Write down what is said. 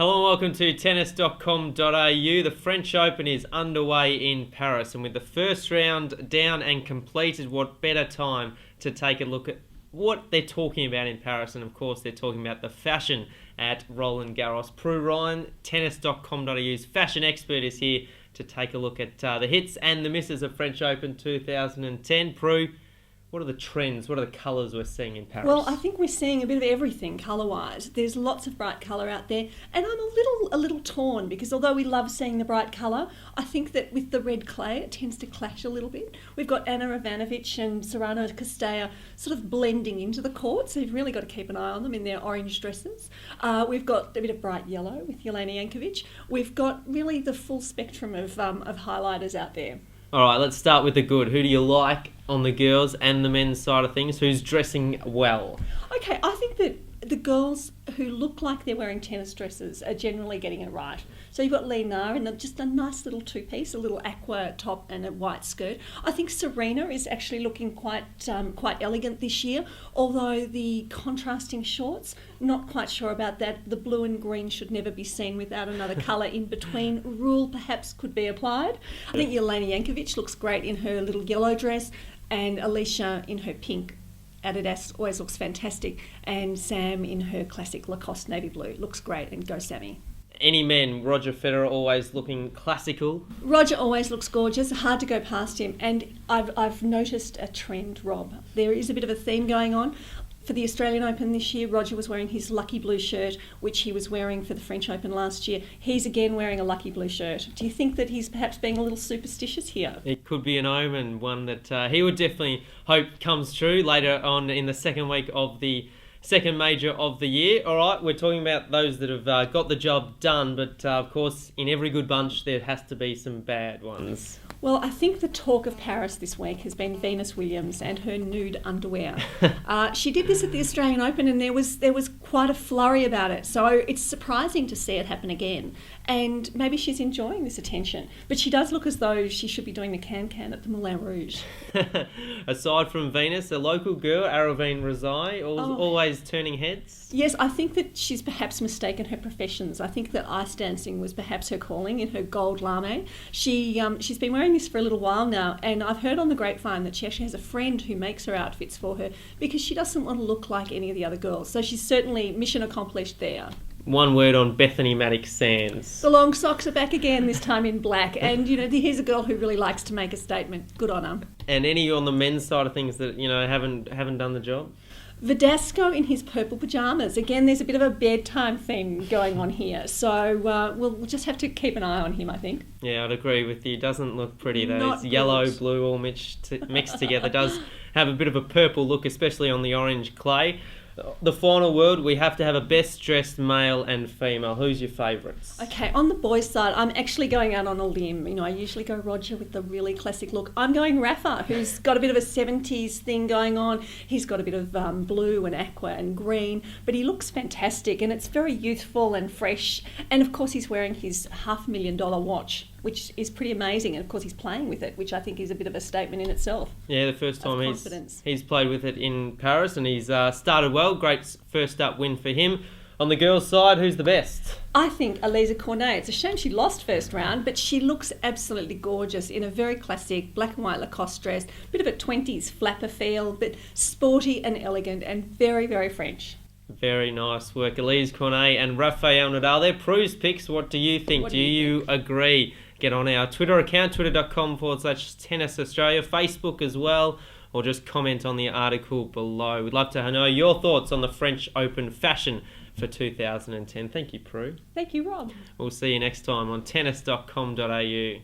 Hello and welcome to tennis.com.au. The French Open is underway in Paris, and with the first round down and completed, what better time to take a look at what they're talking about in Paris. And of course they're talking about the fashion at Roland Garros. Prue Ryan, tennis.com.au's fashion expert, is here to take a look at the hits and the misses of French Open 2010. Prue, what are the trends? What are the colours we're seeing in Paris? Well, I think we're seeing a bit of everything colour-wise. There's lots of bright colour out there, and I'm a little torn because although we love seeing the bright colour, I think that with the red clay it tends to clash a little bit. We've got Ana Ivanovic and Sorana Castella sort of blending into the court, so you've really got to keep an eye on them in their orange dresses. We've got a bit of bright yellow with Jelena Jankovic. We've got really the full spectrum of highlighters out there. All right, let's start with the good. Who do you like on the girls and the men's side of things? Who's dressing well? Okay, I think that the girls who look like they're wearing tennis dresses are generally getting it right. So you've got Li Na in just a nice little two-piece, a little aqua top and a white skirt. I think Serena is actually looking quite elegant this year, although the contrasting shorts, not quite sure about that. The blue and green should never be seen without another colour in between. Rule perhaps could be applied. I think Jelena Jankovic looks great in her little yellow dress, and Alicia in her pink Adidas always looks fantastic, and Sam in her classic Lacoste navy blue looks great, and go Sammy. Any men, Roger Federer always looking classical. Roger always looks gorgeous, hard to go past him, and I've noticed a trend, Rob. There is a bit of a theme going on. For the Australian Open this year, Roger was wearing his lucky blue shirt, which he was wearing for the French Open last year. He's again wearing a lucky blue shirt. Do you think that he's perhaps being a little superstitious here? It could be an omen, one that he would definitely hope comes true later on in the second week of the second major of the year. All right, we're talking about those that have got the job done, but of course, in every good bunch, there has to be some bad ones. Well, I think the talk of Paris this week has been Venus Williams and her nude underwear. She did this at the Australian Open, and there was quite a flurry about it. So it's surprising to see it happen again. And maybe she's enjoying this attention. But she does look as though she should be doing the can-can at the Moulin Rouge. Aside from Venus, a local girl, Aravine Rezai, always turning heads? Yes, I think that she's perhaps mistaken her professions. I think that ice dancing was perhaps her calling in her gold lame. She's been wearing this for a little while now, and I've heard on the grapevine that she actually has a friend who makes her outfits for her because she doesn't want to look like any of the other girls. So she's certainly mission accomplished there. One word on Bethany Mattek-Sands. The long socks are back again, this time in black. And, here's a girl who really likes to make a statement. Good on her. And any on the men's side of things that, haven't done the job? Verdasco in his purple pyjamas. Again, there's a bit of a bedtime theme going on here. So we'll just have to keep an eye on him, I think. Yeah, I'd agree with you. Doesn't look pretty, though. Not it's good. Yellow, blue, all mixed together. Does have a bit of a purple look, especially on the orange clay. The final word, we have to have a best dressed male and female. Who's your favourites? Okay, on the boys' side, I'm actually going out on a limb. I usually go Roger with the really classic look. I'm going Rafa, who's got a bit of a 70s thing going on. He's got a bit of blue and aqua and green, but he looks fantastic, and it's very youthful and fresh. And of course, he's wearing his $500,000 watch, which is pretty amazing. And of course, he's playing with it, which I think is a bit of a statement in itself. Yeah, the first time he's played with it in Paris, and he's started well. Great first up win for him. On the girls' side, who's the best? I think Alizé Cornet. It's a shame she lost first round, but she looks absolutely gorgeous in a very classic black and white Lacoste dress. Bit of a 20s flapper feel, but sporty and elegant and very, very French. Very nice work. Alizé Cornet and Rafael Nadal. They're Prue's picks. What do you think? Do you agree? Get on our Twitter account, twitter.com/Tennis Australia, Facebook as well, or just comment on the article below. We'd love to know your thoughts on the French Open fashion for 2010. Thank you, Prue. Thank you, Rob. We'll see you next time on tennis.com.au.